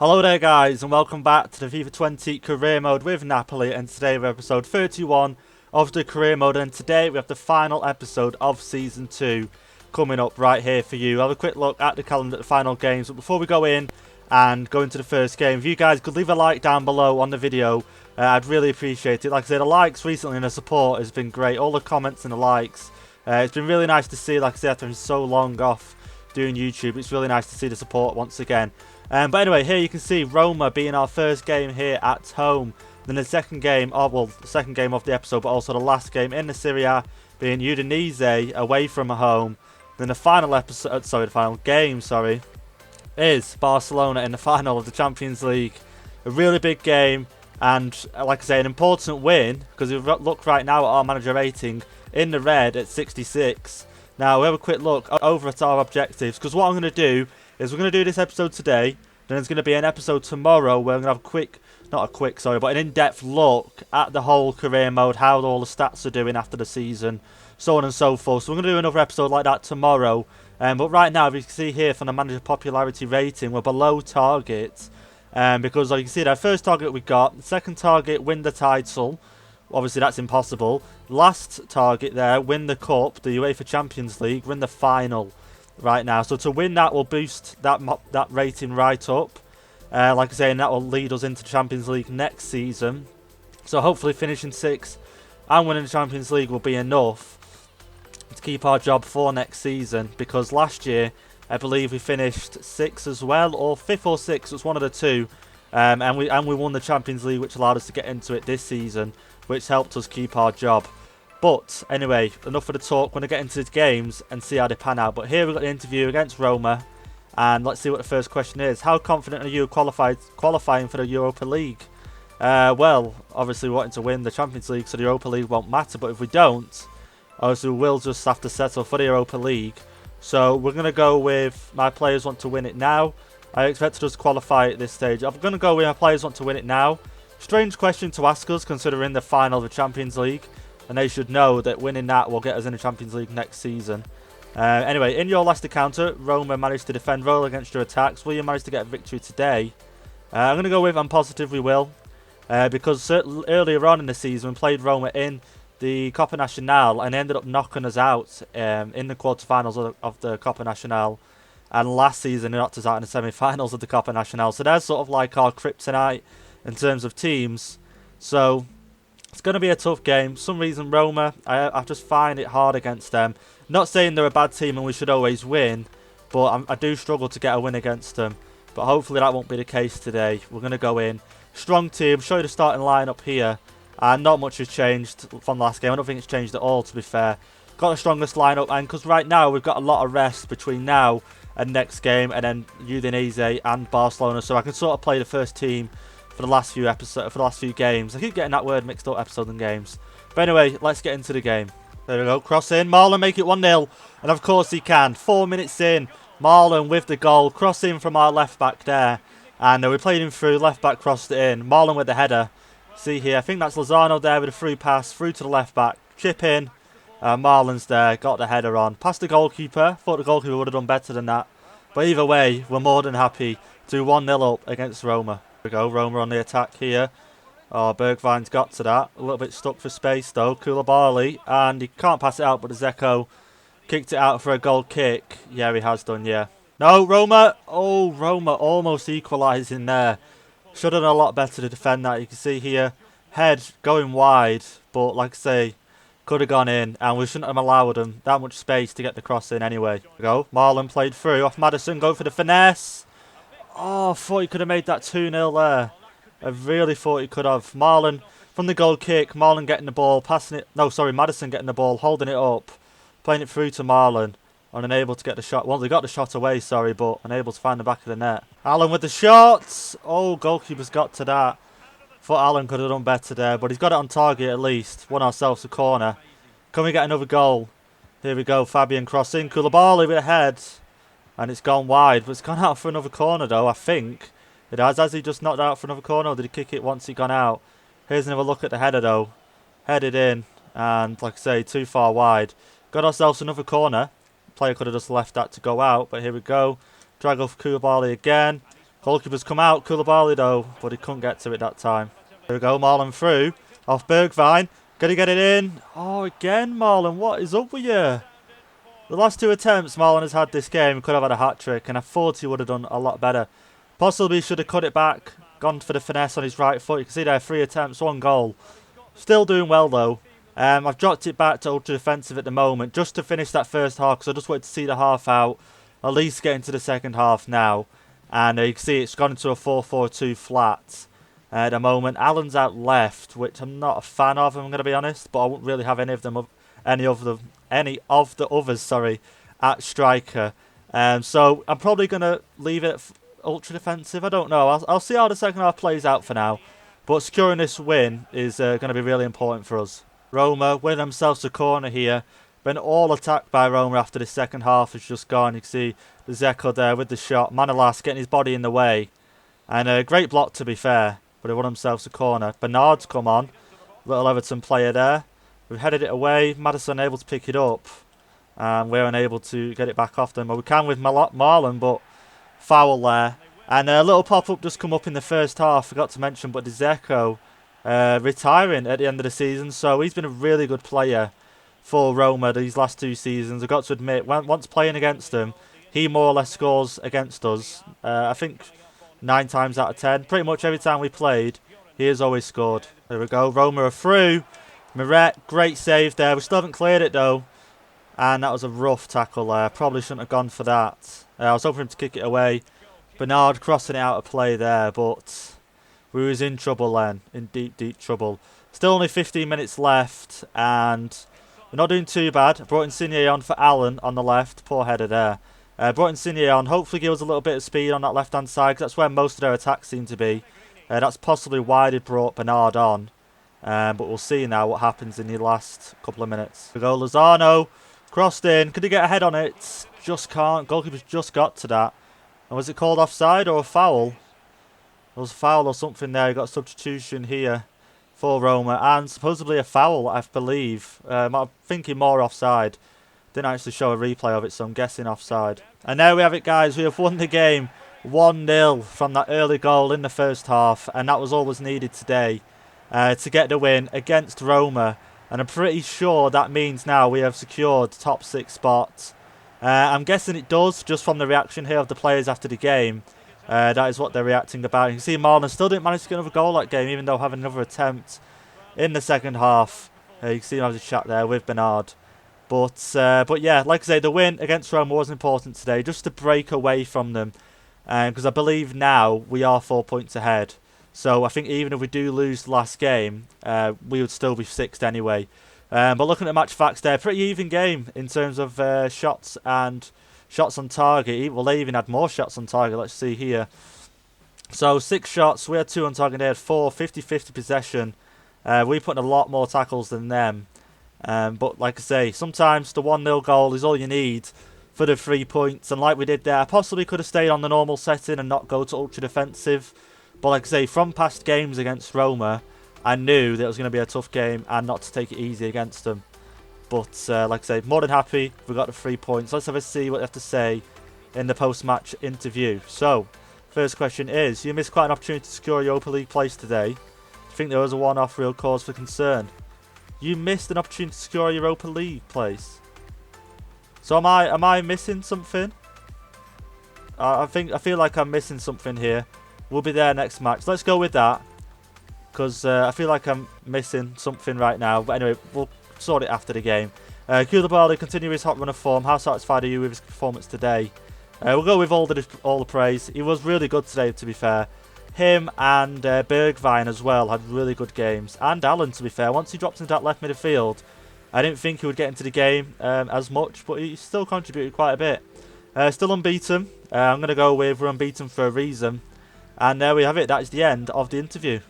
Hello there guys and welcome back to the FIFA 20 career mode with Napoli, and today we're episode 31 of the career mode, and today we have the final episode of season 2 coming up right here for you. I'll have a quick look at the calendar, the final games, but before we go in and go into the first game, if you guys could leave a like down below on the video, I'd really appreciate it. Like I said, the likes recently and the support has been great, all the comments and the likes. It's been really nice to see, like I said, after I'm so long off doing YouTube, it's really nice to see the support once again. But anyway, here you can see Roma being our first game here at home. Then the second game, the second game of the episode, but also the last game in the Serie A being Udinese away from home. Then the final episode, the final game, is Barcelona in the final of the Champions League. A really big game, and like I say, an important win, because if we look right now at our manager rating, in the red at 66. Now we have a quick look over at our objectives, because what I'm going to do is we're going to do this episode today, then there's going to be an episode tomorrow where I'm going to have an in-depth look at the whole career mode, how all the stats are doing after the season, so on and so forth. So we're going to do another episode like that tomorrow. But right now, as you can see here from the manager popularity rating, we're below target. Because like you can see, that first target we got, the second target, win the title. Obviously that's impossible. Last target there, win the cup, the UEFA Champions League, win the final right now. So to win that will boost that rating right up. Like I say, and that will lead us into the Champions League next season. So hopefully finishing 6th and winning the Champions League will be enough to keep our job for next season. Because last year, I believe we finished 6th as well, or 5th or 6th. It was one of the two. And we won the Champions League, which allowed us to get into it this season, which helped us keep our job. But anyway, enough of the talk. We're going to get into the games and see how they pan out. But here we've got the interview against Roma, and let's see what the first question is. How confident are you qualifying for the Europa League? Well, obviously we wanting to win the Champions League, so the Europa League won't matter. But if we don't, obviously we'll just have to settle for the Europa League. So we're going to go with my players want to win it now. I expect us to qualify at this stage. I'm going to go with my players want to win it now. Strange question to ask us, considering the final of the Champions League. And they should know that winning that will get us in the Champions League next season. Anyway, in your last encounter, Roma managed to defend well against your attacks. Will you manage to get a victory today? I'm going to go with I'm positive we will. Because earlier on in the season, we played Roma in the Coppa Nacional and they ended up knocking us out in the quarterfinals of the Coppa Nacional. And last season, they knocked us out in the semi-finals of the Coppa Nacional. So they're sort of like our kryptonite in terms of teams. So it's going to be a tough game. For some reason, Roma, I just find it hard against them. Not saying they're a bad team and we should always win, but I do struggle to get a win against them. But hopefully that won't be the case today. We're going to go in. Strong team. Show you the starting lineup here. And not much has changed from last game. I don't think it's changed at all, to be fair. Got the strongest lineup, and because right now we've got a lot of rest between now and next game, and then Udinese and Barcelona, so I can sort of play the first team for the last few games. I keep getting that word mixed up, episodes and games. But anyway, let's get into the game. There we go, cross in, Marlon make it 1-0, and of course he can. 4 minutes in, Marlon with the goal, cross in from our left back there, and we played him through, left back crossed it in, Marlon with the header. See here, I think that's Lozano there with a through pass, through to the left back, chip in, Marlon's there, got the header on, past the goalkeeper. Thought the goalkeeper would have done better than that, but either way, we're more than happy to 1-0 up against Roma. There we go, Roma on the attack here. Oh, Bergwijn's got to that. A little bit stuck for space though. Koulibaly, and he can't pass it out, but Zeko kicked it out for a goal kick. Yeah, he has done, yeah. No, Roma. Oh, Roma almost equalising there. Should have done a lot better to defend that. You can see here, head going wide, but like I say, could have gone in, and we shouldn't have allowed them that much space to get the cross in anyway. There we go. Marlon played through off Maddison, go for the finesse. Oh, I thought he could have made that 2-0 there. I really thought he could have. Marlon from the goal kick. Marlon getting the ball, passing it. No, sorry, Maddison getting the ball, holding it up, playing it through to Marlon, and unable to get the shot. Well, they got the shot away, sorry, but unable to find the back of the net. Allen with the shots. Oh, goalkeeper's got to that. Thought Allen could have done better there, but he's got it on target at least. Won ourselves a corner. Can we get another goal? Here we go. Fabian crossing. Koulibaly with a head, and it's gone wide, but it's gone out for another corner though, I think. It has. Has he just knocked out for another corner, or did he kick it once he gone out? Here's another look at the header though. Headed in, and like I say, too far wide. Got ourselves another corner. Player could have just left that to go out, but here we go. Drag off Koulibaly again. Goalkeeper's come out, Koulibaly though, but he couldn't get to it that time. There we go, Marlon through, off Bergwijn. Gonna get it in. Oh, again, Marlon, what is up with you? The last 2 attempts Marlon has had this game, he could have had a hat-trick, and I thought he would have done a lot better. Possibly should have cut it back, gone for the finesse on his right foot. You can see there, 3 attempts, 1 goal. Still doing well though. I've dropped it back to ultra defensive at the moment, just to finish that first half, because I just wanted to see the half out, at least get into the second half now. And you can see it's gone into a 4-4-2 flat at the moment. Allen's out left, which I'm not a fan of, I'm going to be honest, but I wouldn't really have any of the others, sorry, at striker. So I'm probably going to leave it ultra defensive. I don't know. I'll see how the second half plays out for now. But securing this win is going to be really important for us. Roma win themselves a corner here. Been all attacked by Roma after the second half has just gone. You can see the Zeko there with the shot. Manolas getting his body in the way. And a great block to be fair. But they won themselves a corner. Bernard's come on. Little Everton player there. We've headed it away. Maddison able to pick it up. And we're unable to get it back off them. Well, we can with Marlon, but foul there. And a little pop-up just come up in the first half. Forgot to mention, but the Zeko retiring at the end of the season. So he's been a really good player for Roma these last 2 seasons. I've got to admit, once playing against them, he more or less scores against us. I think 9 times out of 10. Pretty much every time we played, he has always scored. There we go. Roma are through. Miret, great save there. We still haven't cleared it though. And that was a rough tackle there. Probably shouldn't have gone for that. I was hoping for him to kick it away. Bernard crossing it out of play there, but we was in trouble then. In deep, deep trouble. Still only 15 minutes left, and we're not doing too bad. I brought Insigne on for Allen on the left. Poor header there. Brought Insigne on. Hopefully give us a little bit of speed on that left-hand side, because that's where most of their attacks seem to be. That's possibly why they brought Bernard on. But we'll see now what happens in the last couple of minutes. We go Lozano. Crossed in. Could he get a head on it? Just can't. Goalkeeper's just got to that. And was it called offside or a foul? It was a foul or something there. We got a substitution here for Roma. And supposedly a foul, I believe. I'm thinking more offside. Didn't actually show a replay of it, so I'm guessing offside. And there we have it, guys. We have won the game 1-0 from that early goal in the first half. And that was all was needed today to get the win against Roma. And I'm pretty sure that means now we have secured top 6 spots. I'm guessing it does, just from the reaction here of the players after the game. That is what they're reacting about. You can see Marlon still didn't manage to get another goal that game, even though having another attempt in the second half. You can see him have a chat there with Bernard. But yeah, like I say, the win against Roma was important today, just to break away from them. Because I believe now we are 4 points ahead. So I think even if we do lose the last game, we would still be 6th anyway. But looking at match facts there, pretty even game in terms of shots and shots on target. Well, they even had more shots on target. Let's see here. So 6 shots, we had 2 on target. They had 4, 50-50 possession. We put in a lot more tackles than them. But like I say, sometimes the 1-0 goal is all you need for the 3 points. And like we did there, I possibly could have stayed on the normal setting and not go to ultra defensive. But like I say, from past games against Roma, I knew that it was going to be a tough game and not to take it easy against them. But like I say, more than happy we got the 3 points. Let's have a see what they have to say in the post-match interview. So, first question is, you missed quite an opportunity to secure a Europa League place today. Do you think there was a one-off real cause for concern? You missed an opportunity to secure a Europa League place. So am I missing something? I feel like I'm missing something here. We'll be there next match. Let's go with that. Because I feel like I'm missing something right now. But anyway, we'll sort it after the game. Koulibaly continue his hot run of form. How satisfied are you with his performance today? We'll go with all the praise. He was really good today, to be fair. Him and Bergwijn as well had really good games. And Allen, to be fair. Once he dropped into that left midfield, I didn't think he would get into the game as much. But he still contributed quite a bit. Still unbeaten. I'm going to go with we're unbeaten for a reason. And there we have it. That is the end of the interview.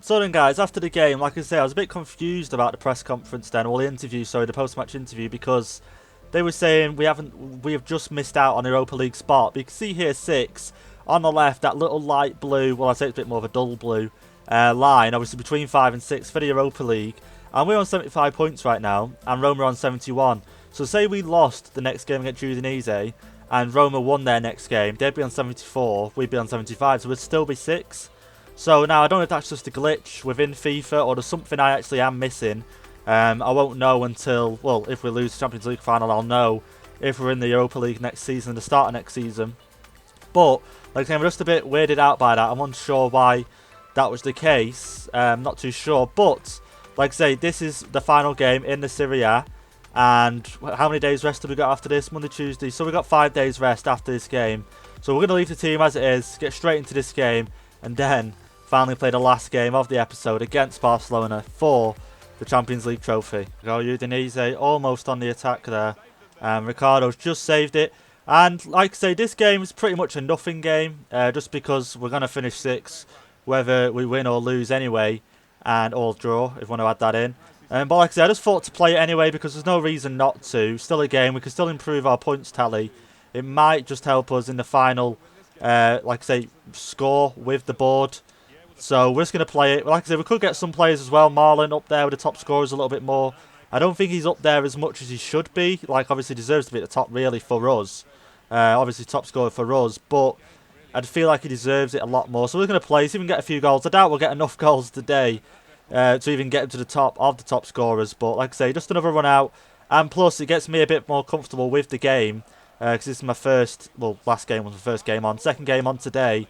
So then, guys, after the game, like I say, I was a bit confused about the press conference then, or the interview, sorry, the post-match interview, because they were saying we have just missed out on the Europa League spot. But you can see here 6 on the left, that little light blue, well, I'd say it's a bit more of a dull blue line, obviously between 5 and 6 for the Europa League. And we're on 75 points right now, and Roma are on 71. So say we lost the next game against Udinese, and Roma won their next game, they'd be on 74, we'd be on 75, so we'd still be 6. So now I don't know if that's just a glitch within FIFA or there's something I actually am missing. I won't know until, well, if we lose the Champions League final, I'll know if we're in the Europa League next season, the start of next season. But, like I say, I'm just a bit weirded out by that. I'm unsure why that was the case. Not too sure. But, like I say, this is the final game in the Serie A. And how many days rest have we got after this? Monday, Tuesday. So we've got 5 days rest after this game. So we're going to leave the team as it is, get straight into this game, and then finally play the last game of the episode against Barcelona for the Champions League trophy. Go Udinese, almost on the attack there. Ricardo's just saved it. And like I say, this game is pretty much a nothing game, just because we're going to finish 6, whether we win or lose anyway, and or draw, if you want to add that in. But like I said, I just thought to play it anyway, because there's no reason not to. Still a game, we can still improve our points tally. It might just help us in the final, like I say, score with the board. So we're just going to play it. Like I said, we could get some players as well. Marlon up there with the top scorers a little bit more. I don't think he's up there as much as he should be. Like, obviously deserves to be at the top, really, for us. Obviously top scorer for us. But I'd feel like he deserves it a lot more. So we're going to play. See if we can get a few goals. I doubt we'll get enough goals today to even get him to the top of the top scorers. But like I say, just another run out. And plus, it gets me a bit more comfortable with the game. Because this is my first, well, last game was my first game on. Second game on today.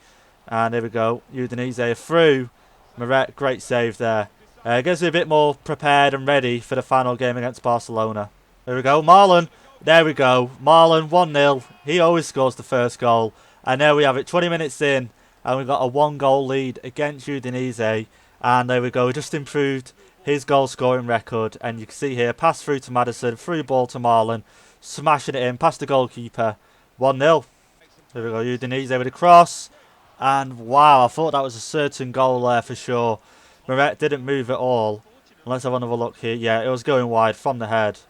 And there we go. Udinese through. Meret, great save there. Gets me a bit more prepared and ready for the final game against Barcelona. There we go. Marlon. There we go. Marlon, 1-0. He always scores the first goal. And there we have it. 20 minutes in. And we've got a 1-goal lead against Udinese. And there we go. We just improved his goal scoring record. And you can see here, pass through to Maddison. Through ball to Marlon. Smashing it in. Past the goalkeeper. 1-0. There we go. Udinese with a cross. And wow, I thought that was a certain goal there for sure. Meret didn't move at all. Let's have another look here. Yeah, it was going wide from the head.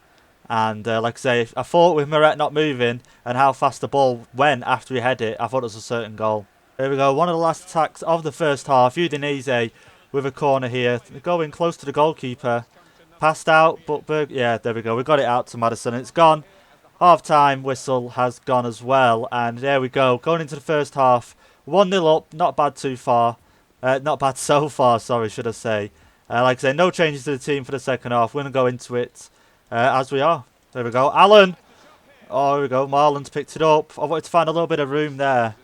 And like I say, I thought with Meret not moving and how fast the ball went after he headed it, I thought it was a certain goal. There we go. One of the last attacks of the first half. Udinese with a corner here. Going close to the goalkeeper. Passed out, but yeah, there we go. We got it out to Maddison. It's gone. Half-time whistle has gone as well. And there we go. Going into the first half. 1-0 up, not bad too far. Not bad so far, sorry, should I say. Like I say, no changes to the team for the second half. We're going to go into it as we are. There we go. Alan. Oh, here we go. Marlon's picked it up. I wanted to find a little bit of room there.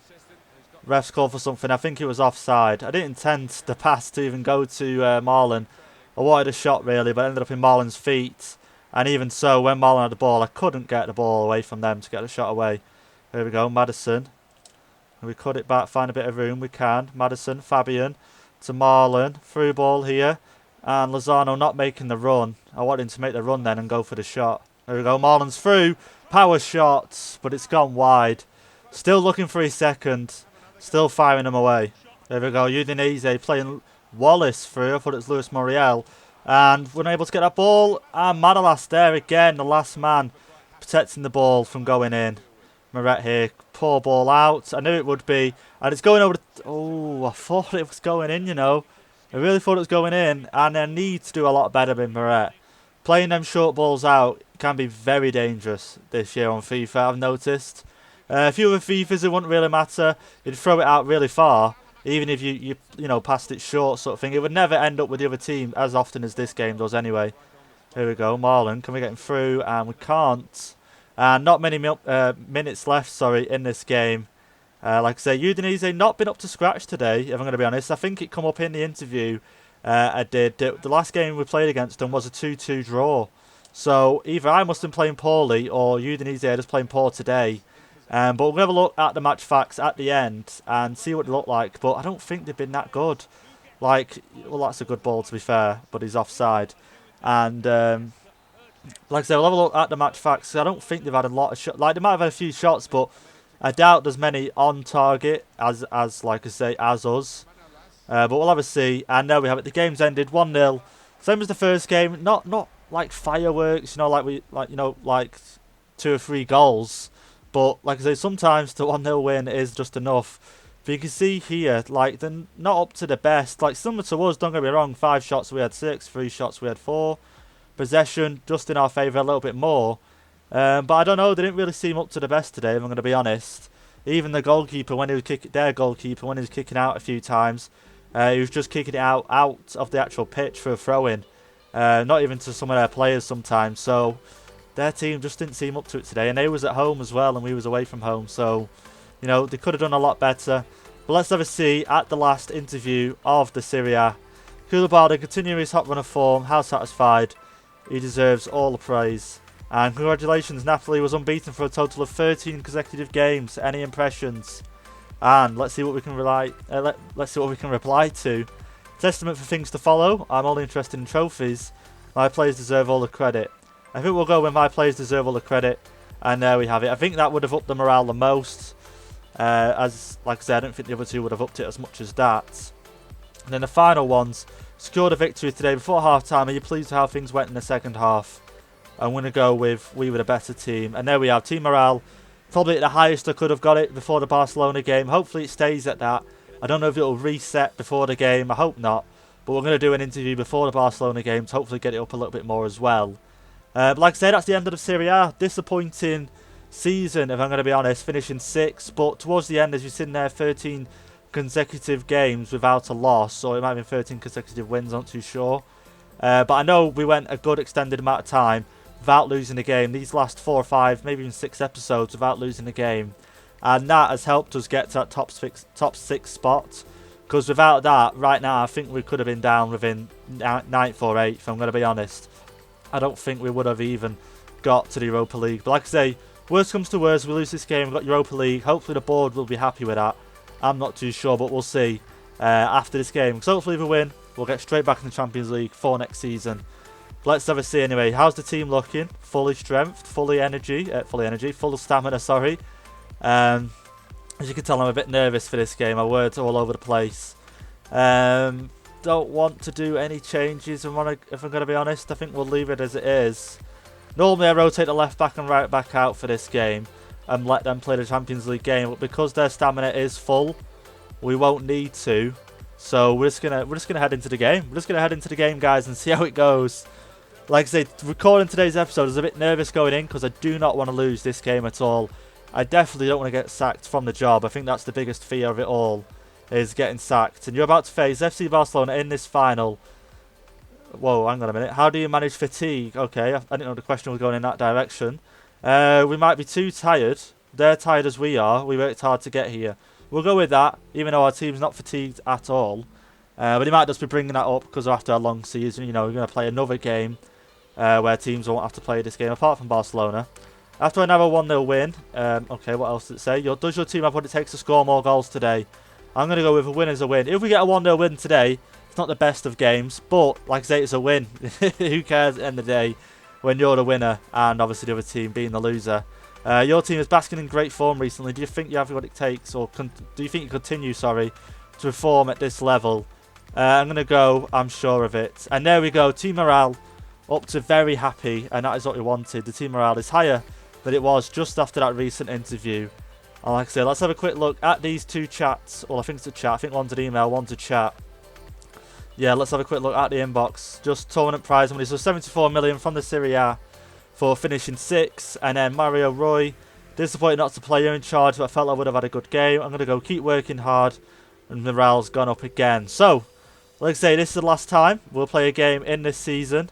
Ref's called for something. I think it was offside. I didn't intend the pass to even go to Marlon. I wanted a shot, really, but it ended up in Marlon's feet. And even so, when Marlon had the ball, I couldn't get the ball away from them to get the shot away. There we go. Maddison. We cut it back, find a bit of room, we can. Maddison, Fabian, to Marlon. Through ball here. And Lozano not making the run. I want him to make the run then and go for the shot. There we go, Marlon's through. Power shots, but it's gone wide. Still looking for his second. Still firing him away. There we go, Udinese playing Wallace through. I thought it was Luis Muriel. And we're unable to get that ball. And Madalas there again, the last man protecting the ball from going in. Meret here, poor ball out. I knew it would be. And it's going over the... Oh, I thought it was going in, you know. I really thought it was going in. And I need to do a lot better with Meret. Playing them short balls out can be very dangerous this year on FIFA, I've noticed. A few other FIFAs, it wouldn't really matter. You'd throw it out really far. Even if you know, passed it short sort of thing. It would never end up with the other team as often as this game does anyway. Here we go, Marlon. Can we get him through? And we can't. And not many minutes left, sorry, in this game. Like I say, Udinese not been up to scratch today, if I'm going to be honest. I think it come up in the interview I did. The last game we played against them was a 2-2 draw. So either I must have been playing poorly or Udinese are just playing poor today. But we'll have a look at the match facts at the end and see what they look like. But I don't think they've been that good. Like, well, that's a good ball to be fair, but he's offside. And... like I said, we'll have a look at the match facts. I don't think they've had a lot of shots. Like, they might have had a few shots, but I doubt there's many on target as like I say, as us. But we'll have a see. And there we have it. The game's ended 1-0. Same as the first game. Not like fireworks, you know, like 2 or 3 goals. But like I say, sometimes the 1-0 win is just enough. But you can see here, like, they're not up to the best. Like, similar to us, don't get me wrong. 5 shots we had 6, 3 shots we had 4. Possession just in our favour a little bit more. But I don't know, they didn't really seem up to the best today, if I'm going to be honest. Even the goalkeeper, when he was kicking out a few times, he was just kicking it out of the actual pitch for a throw-in. Not even to some of their players sometimes. So their team just didn't seem up to it today. And they was at home as well, and we was away from home. So, you know, they could have done a lot better. But let's have a see at the last interview of the Serie A. Koulibaly continuing his hot run of form. How satisfied. He deserves all the praise. And congratulations, Napoli was unbeaten for a total of 13 consecutive games. Any impressions? And let's see what we can let's see what we can reply to. Testament for things to follow. I'm only interested in trophies. My players deserve all the credit. I think we'll go with my players deserve all the credit. And there we have it. I think that would have upped the morale the most. As like I said, I don't think the other two would have upped it as much as that. And then the final ones. Scored a victory today before half time. Are you pleased with how things went in the second half? I'm going to go with we were the better team. And there we have team morale. Probably at the highest I could have got it before the Barcelona game. Hopefully it stays at that. I don't know if it'll reset before the game. I hope not. But we're going to do an interview before the Barcelona game to hopefully get it up a little bit more as well. But like I said, that's the end of the Serie A. Disappointing season, if I'm going to be honest. Finishing 6th. But towards the end, as you've seen there, 13 consecutive games without a loss. Or it might have been 13 consecutive wins, I'm not too sure. But I know we went a good extended amount of time without losing a game. These last 4 or 5, maybe even 6 episodes without losing a game. And that has helped us get to that top 6 spot. Because without that, right now, I think we could have been down within 9th or 8th, if I'm going to be honest. I don't think we would have even got to the Europa League. But like I say, worst comes to worst, we lose this game, we've got Europa League. Hopefully the board will be happy with that. I'm not too sure, but we'll see after this game. Because hopefully if we win, we'll get straight back in the Champions League for next season. Let's have a see anyway. How's the team looking? Fully strength, full stamina, sorry. As you can tell, I'm a bit nervous for this game. My words are all over the place. Don't want to do any changes if I'm going to be honest. I think we'll leave it as it is. Normally I rotate the left back and right back out for this game and let them play the Champions League game, but because their stamina is full, we won't need to. So we're just gonna head into the game. We're just gonna head into the game, guys, and see how it goes. Like I say, recording today's episode, I was a bit nervous going in because I do not want to lose this game at all. I definitely don't want to get sacked from the job. I think that's the biggest fear of it all, is getting sacked. And you're about to face FC Barcelona in this final. Whoa, hang on a minute. How do you manage fatigue? Okay, I didn't know the question was going in that direction. We might be too tired. They're tired as we are. We worked hard to get here. We'll go with that, even though our team's not fatigued at all. But he might just be bringing that up because after a long season, you know, we're going to play another game where teams won't have to play this game apart from Barcelona. After another 1-0 win, okay, what else does it say? Does your team have what it takes to score more goals today? I'm going to go with a win as a win. If we get a 1-0 win today, it's not the best of games, but like I say, it's a win. Who cares at the end of the day when you're the winner and obviously the other team being the loser? Your team is basking in great form recently. Do you think you have what it takes, or do you think you continue, to perform at this level? I'm going to go, I'm sure of it. And there we go, team morale up to very happy, and that is what we wanted. The team morale is higher than it was just after that recent interview. And like I say, let's have a quick look at these two chats. Well, I think it's a chat. I think one's an email, one's a chat. Yeah, let's have a quick look at the inbox. Just tournament prize money. So 74 million from the Serie A for finishing 6th. And then Mario Roy, disappointed not to play. You're in charge, but I felt I would have had a good game. I'm going to go keep working hard. And morale's gone up again. So, like I say, this is the last time we'll play a game in this season.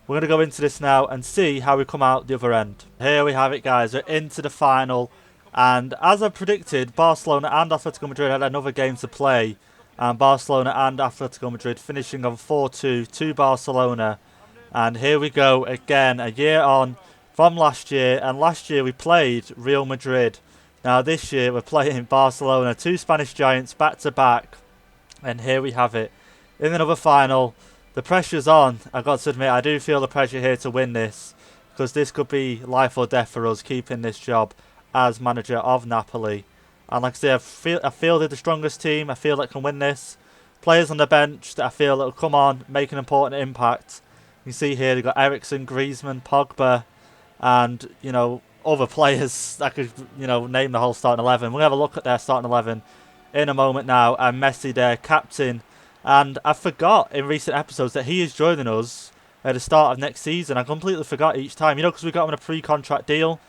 We're going to go into this now and see how we come out the other end. Here we have it, guys. We're into the final. And as I predicted, Barcelona and Atletico Madrid had another game to play. And Barcelona and Atletico Madrid finishing on 4-2 to Barcelona. And here we go again, a year on from last year. And last year we played Real Madrid. Now this year we're playing Barcelona, 2 Spanish giants back to back. And here we have it. In another final, the pressure's on. I've got to admit, I do feel the pressure here to win this. Because this could be life or death for us keeping this job as manager of Napoli. And like I say, I feel they're the strongest team. I feel that can win this. Players on the bench that I feel that will come on, make an important impact. You see here, they've got Eriksen, Griezmann, Pogba, and, you know, other players that could, you know, name the whole starting 11. We'll have a look at their starting 11 in a moment now. And Messi, their captain. And I forgot in recent episodes that he is joining us at the start of next season. I completely forgot each time, you know, because we got him on a pre-contract deal.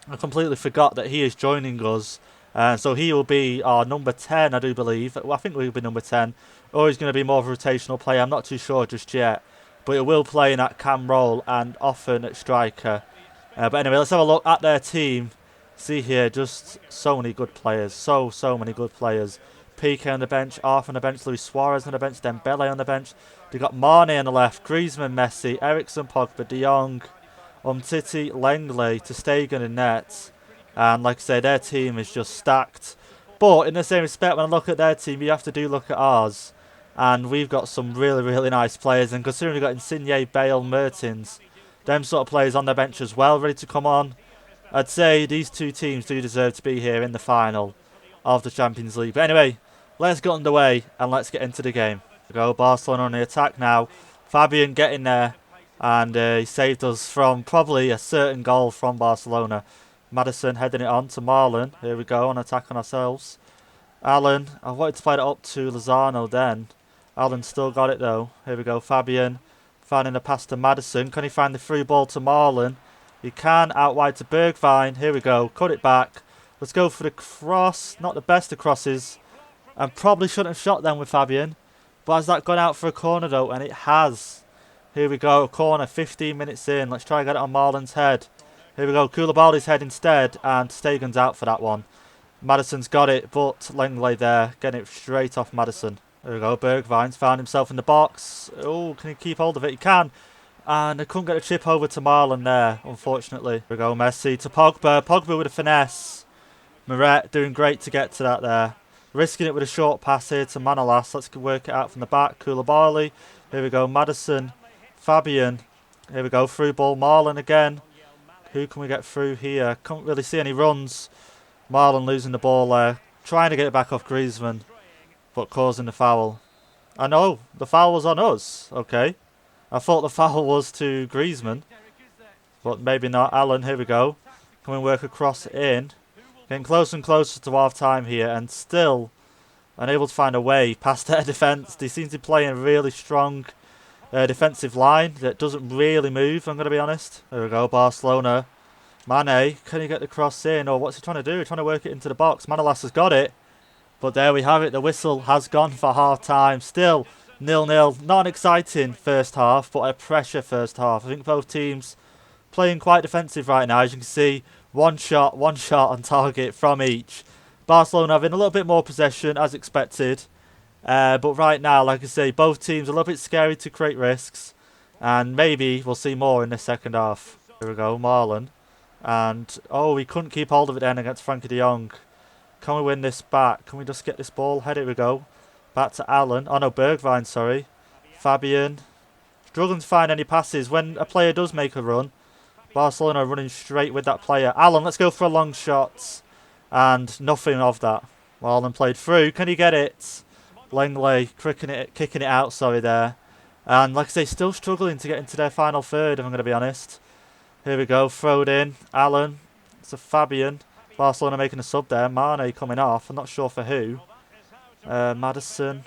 I completely forgot that he is joining us. So he will be our number 10, I do believe. Well, I think we'll be number 10. Or he's going to be more of a rotational player. I'm not too sure just yet. But he will play in that cam role and often at striker. But anyway, let's have a look at their team. See here, just so many good players. So many good players. Piqué on the bench, Arthur on the bench, Luis Suarez on the bench, Dembele on the bench. They've got Mane on the left, Griezmann, Messi, Eriksen, Pogba, De Jong, Umtiti, Lenglet, Ter Stegen in net. And like I say, their team is just stacked. But in the same respect, when I look at their team, you have to look at ours. And we've got some really nice players. And considering we've got Insigne, Bale, Mertens, them sort of players on their bench as well, ready to come on. I'd say these two teams do deserve to be here in the final of the Champions League. But anyway, let's get underway and let's get into the game. We go Barcelona on the attack now. Fabian getting there. And he saved us from probably a certain goal from Barcelona. Maddison heading it on to Marlon. Here we go, on attack on ourselves. Alan, I wanted to play it up to Lozano then. Alan still got it though. Here we go, Fabian finding a pass to Maddison. Can he find the through ball to Marlon? He can, out wide to Bergwijn. Here we go, cut it back. Let's go for the cross. Not the best of crosses. And probably shouldn't have shot them with Fabian. But has that gone out for a corner though? And it has. Here we go, corner, 15 minutes in. Let's try and get it on Marlon's head. Here we go, Koulibaly's head instead, and Stegen's out for that one. Maddison's got it, but Lenglet there, getting it straight off Maddison. There we go, Bergwijn's found himself in the box. Oh, can he keep hold of it? He can. And I couldn't get a chip over to Marlon there, unfortunately. Here we go, Messi to Pogba. Pogba with a finesse. Meret doing great to get to that there. Risking it with a short pass here to Manolas. Let's work it out from the back. Koulibaly. Here we go, Maddison. Fabian. Here we go, through ball. Marlon again. Who can we get through here? Can't really see any runs. Marlon losing the ball there. Trying to get it back off Griezmann. But causing the foul. I know, the foul was on us. Okay. I thought the foul was to Griezmann. But maybe not. Alan, here we go. Can we work across in? Getting closer and closer to half time here. And still unable to find a way past their defence. They seem to be playing a really strong defensive line that doesn't really move, I'm going to be honest. There we go, Barcelona. Mane, can he get the cross in? Or what's he trying to do? He's trying to work it into the box. Manolas has got it. But there we have it. The whistle has gone for half time. Still 0-0. Not an exciting first half, but a pressure first half. I think both teams playing quite defensive right now. As you can see, one shot on target from each. Barcelona having a little bit more possession as expected. But right now, like I say, both teams are a little bit scary to create risks. And maybe we'll see more in the second half. Here we go, Marlon. And, oh, we couldn't keep hold of it then against Frankie de Jong. Can we win this back? Can we just get this ball? Here we go. Back to Alan. Oh no, Bergwijn, sorry. Fabian. Struggling to find any passes. When a player does make a run, Barcelona are running straight with that player. Alan, let's go for a long shot. And nothing of that. Marlon played through. Can he get it? Lenglet kicking it out, sorry, there. And like I say, still struggling to get into their final third, if I'm going to be honest. Here we go, thrown in. Alan. It's a Fabian. Barcelona making a sub there. Mane coming off. I'm not sure for who. Maddison.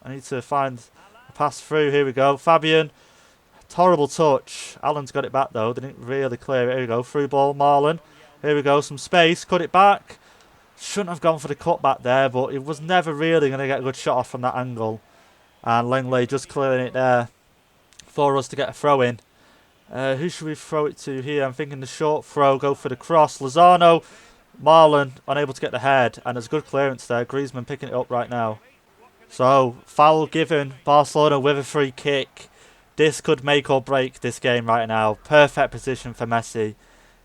I need to find a pass through. Here we go. Fabian. Horrible touch. Alan's got it back though. They didn't really clear it. Here we go. Through ball. Marlon. Here we go. Some space. Cut it back. Shouldn't have gone for the cutback there, but it was never really going to get a good shot off from that angle. And Lenglet just clearing it there for us to get a throw in. Who should we throw it to here? I'm thinking the short throw. Go for the cross. Lozano. Marlon unable to get the head, and there's good clearance there. Griezmann picking it up right now. So, foul given. Barcelona with a free kick. This could make or break this game right now. Perfect position for Messi.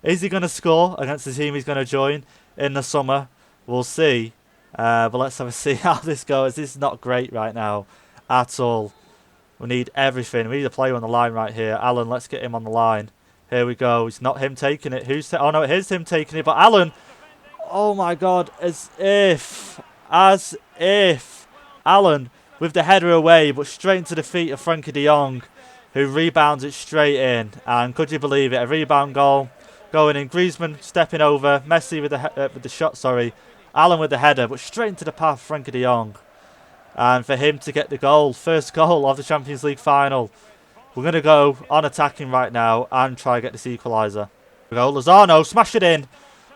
Is he going to score against the team he's going to join in the summer? We'll see. But let's have a see how this goes. This is not great right now at all. We need everything. We need a player on the line right here. Alan, let's get him on the line. Here we go. It's not him taking it. Oh no, it is him taking it. But Alan... Oh my god, as if Alan with the header away, but straight into the feet of Frankie de Jong, who rebounds it straight in. And could you believe it, a rebound goal going in. Griezmann stepping over, Messi with the shot, sorry. Alan with the header, but straight into the path of Frankie de Jong. And for him to get the goal, first goal of the Champions League final, We're going to go on attacking right now and try to get this equaliser. Here we go, Lozano, smash it in.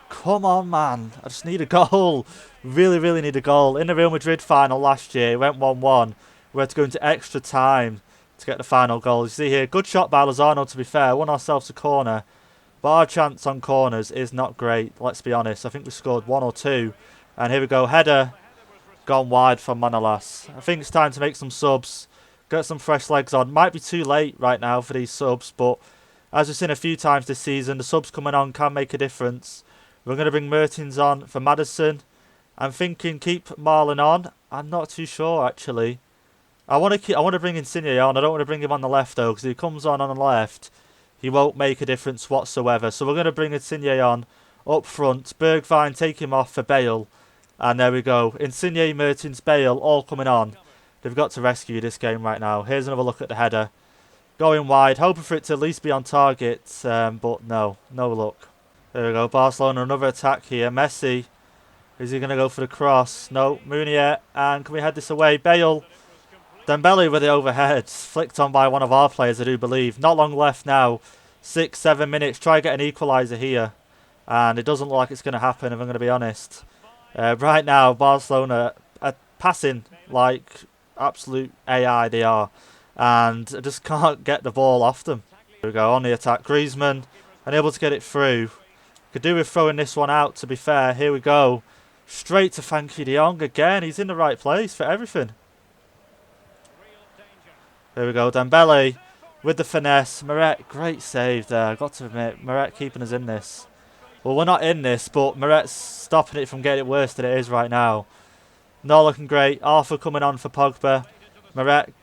Come on, man. I just need a goal. Really, really need a goal. In the Real Madrid final last year, it went 1-1. We had to go into extra time to get the final goal. You see here, good shot by Lozano, to be fair. Won ourselves a corner. But our chance on corners is not great, let's be honest. I think we scored 1 or 2. And here we go, header gone wide from Manolas. I think it's time to make some subs. Get some fresh legs on. Might be too late right now for these subs, but as we've seen a few times this season, the subs coming on can make a difference. We're going to bring Mertens on for Maddison. I'm thinking keep Marlon on. I'm not too sure, actually. I want to bring Insigne on. I don't want to bring him on the left, though, because if he comes on the left, he won't make a difference whatsoever. So we're going to bring Insigne on up front. Bergwijn, take him off for Bale. And there we go. Insigne, Mertens, Bale, all coming on. They've got to rescue this game right now. Here's another look at the header. Going wide, hoping for it to at least be on target, but no luck. There we go, Barcelona, another attack here. Messi, is he going to go for the cross? No, Meunier, and can we head this away? Bale, Dembele with the overhead, flicked on by one of our players, I do believe. Not long left now, 6-7 minutes. Try to get an equaliser here, and it doesn't look like it's going to happen, if I'm going to be honest. Right now, Barcelona are passing like absolute AI they are, and I just can't get the ball off them. Here we go, on the attack. Griezmann, unable to get it through. Could do with throwing this one out, to be fair. Here we go. Straight to Frankie de Jong again. He's in the right place for everything. Here we go, Dembele with the finesse. Meret, great save there. I've got to admit, Meret keeping us in this. Well, we're not in this, but Meret's stopping it from getting it worse than it is right now. Not looking great. Arthur coming on for Pogba. Meret.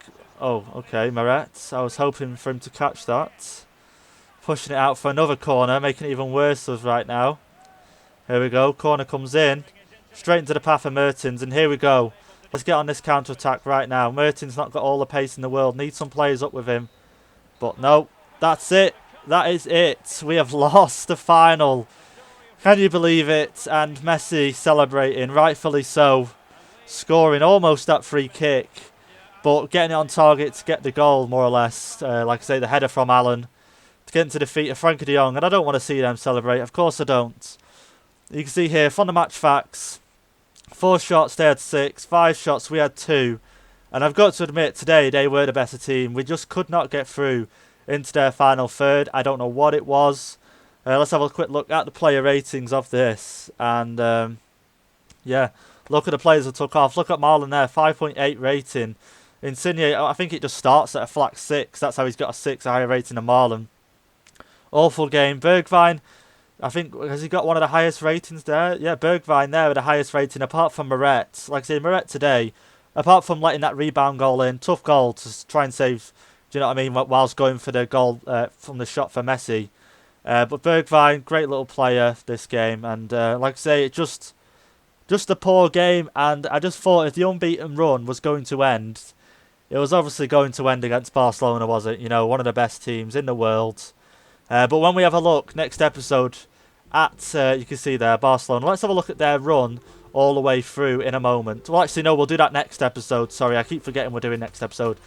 Oh, okay, Meret. I was hoping for him to catch that. Pushing it out for another corner, making it even worse for us right now. Here we go. Corner comes in. Straight into the path of Mertens, and here we go. Let's get on this counter-attack right now. Mertens not got all the pace in the world. Needs some players up with him. But no, that's it. That is it. We have lost the final. Can you believe it? And Messi celebrating, rightfully so. Scoring almost that free kick. But getting it on target to get the goal, more or less. Like I say, the header from Allen. To get into defeat of Frankie de Jong. And I don't want to see them celebrate. Of course I don't. You can see here, from the match facts. 4 shots, they had 6. 5 shots, we had 2. And I've got to admit, today they were the better team. We just could not get through into their final third. I don't know what it was. Let's have a quick look at the player ratings of this. And, yeah, look at the players that took off. Look at Marlon there, 5.8 rating. Insigne, I think it just starts at a flat 6. That's how he's got a 6, a higher rating than Marlon. Awful game. Bergwijn, I think, has he got one of the highest ratings there? Yeah, Bergwijn there with the highest rating, apart from Meret. Like I say, Meret today, apart from letting that rebound goal in, tough goal to try and save, do you know what I mean, whilst going for the goal from the shot for Messi. But Bergwijn, great little player this game. And like I say, it just a poor game. And I just thought if the unbeaten run was going to end, it was obviously going to end against Barcelona, was it? You know, one of the best teams in the world. But when we have a look, next episode, at, you can see there, Barcelona. Let's have a look at their run all the way through in a moment. Well, actually, no, we'll do that next episode. Sorry, I keep forgetting we're doing next episode.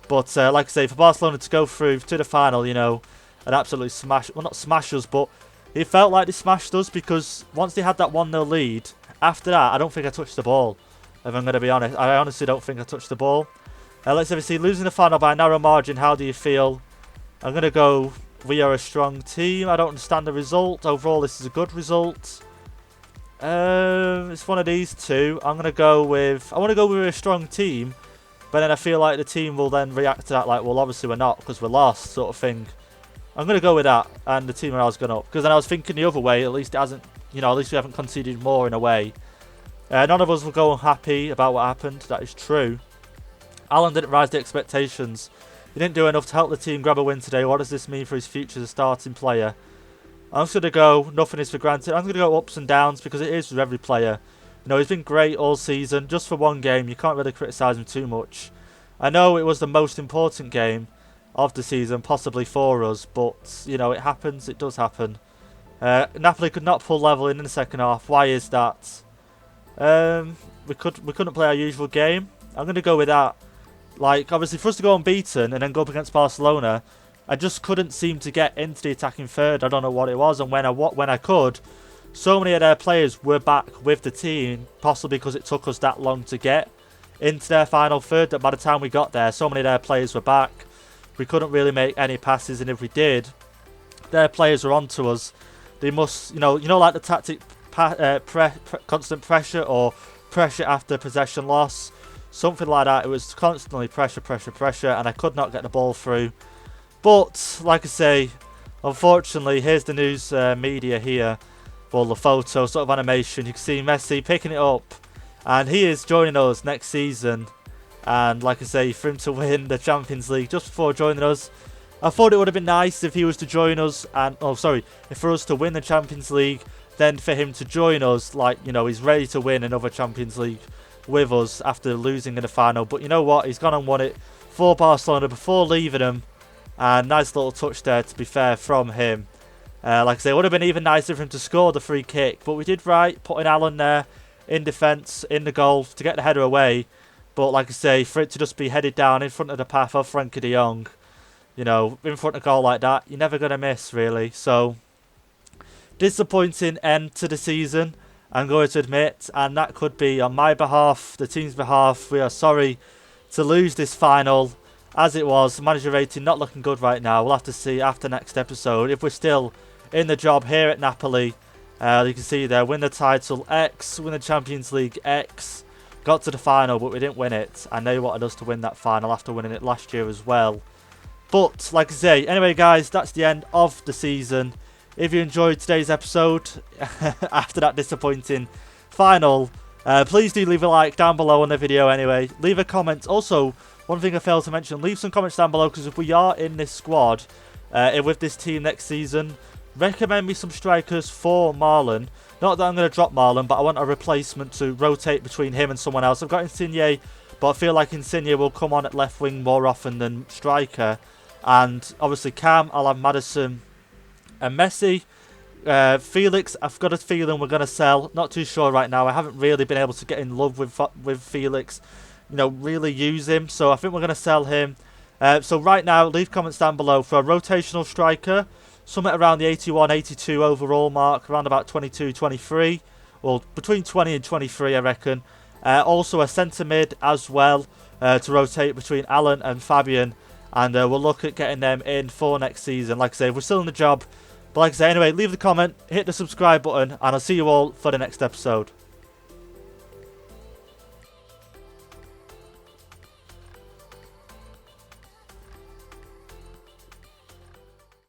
But, like I say, for Barcelona to go through to the final, you know, and absolutely smash, well, not smash us, but it felt like they smashed us because once they had that 1-0 lead, after that, I don't think I touched the ball, if I'm going to be honest. I honestly don't think I touched the ball. Let's have a see, losing the final by a narrow margin, how do you feel? I'm going to go... We are a strong team. I don't understand the result. Overall, this is a good result. It's one of these two. I want to go with a strong team, but then I feel like the team will then react to that like, well, obviously we're not because we're lost, sort of thing. I'm going to go with that, and the team morale's gone up. Because then I was thinking the other way. At least it hasn't, you know, at least we haven't conceded more in a way. None of us will go unhappy about what happened. That is true. Alan didn't rise to expectations. He didn't do enough to help the team grab a win today. What does this mean for his future as a starting player? I'm just going to go, nothing is for granted. I'm going to go ups and downs because it is with every player. You know, he's been great all season. Just for one game, you can't really criticise him too much. I know it was the most important game of the season, possibly for us. But, you know, it happens. It does happen. Napoli could not pull level in the second half. Why is that? We couldn't play our usual game. I'm going to go with that. Like, obviously, for us to go unbeaten and then go up against Barcelona, I just couldn't seem to get into the attacking third. I don't know what it was, and when I could, so many of their players were back with the team, possibly because it took us that long to get into their final third, that by the time we got there, so many of their players were back. We couldn't really make any passes, and if we did, their players were onto us. They must, like the tactic, constant pressure or pressure after possession loss, something like that. It was constantly pressure, and I could not get the ball through. But like I say, unfortunately, here's the news media here. Well, the photo, sort of animation. You can see Messi picking it up, and he is joining us next season. And like I say, for him to win the Champions League just before joining us, I thought it would have been nice if he was to join us, and if for us to win the Champions League, then for him to join us, like, he's ready to win another Champions League with us after losing in the final. But you know what, he's gone and won it for Barcelona before leaving them, and nice little touch there, to be fair, from him. Like I say, it would have been even nicer for him to score the free kick, but we did right, putting Alan there in defence, in the goal, to get the header away. But like I say, for it to just be headed down in front of the path of Frenkie de Jong, in front of goal like that, you're never going to miss, really. So, disappointing end to the season, I'm going to admit, and that could be on my behalf, the team's behalf. We are sorry to lose this final. As it was, manager rating not looking good right now. We'll have to see after next episode if we're still in the job here at Napoli. You can see there, win the title X, win the Champions League X. Got to the final, but we didn't win it. And they wanted us to win that final after winning it last year as well. But, like I say, anyway, guys, that's the end of the season. If you enjoyed today's episode, after that disappointing final, please do leave a like down below on the video anyway. Leave a comment. Also, one thing I failed to mention, leave some comments down below, because if we are in this squad, with this team next season, recommend me some strikers for Marlon. Not that I'm going to drop Marlon, but I want a replacement to rotate between him and someone else. I've got Insigne, but I feel like Insigne will come on at left wing more often than striker. And obviously Cam, I'll have Maddison and Messi. Felix, I've got a feeling we're going to sell. Not too sure right now. I haven't really been able to get in love with Felix. Really use him. So I think we're going to sell him. So right now, leave comments down below for a rotational striker. Somewhere around the 81, 82 overall mark. Around about 22, 23. Well, between 20 and 23, I reckon. Also a centre mid as well. To rotate between Alan and Fabian. And we'll look at getting them in for next season. Like I say, we're still in the job. But like I say, anyway, leave the comment, hit the subscribe button, and I'll see you all for the next episode.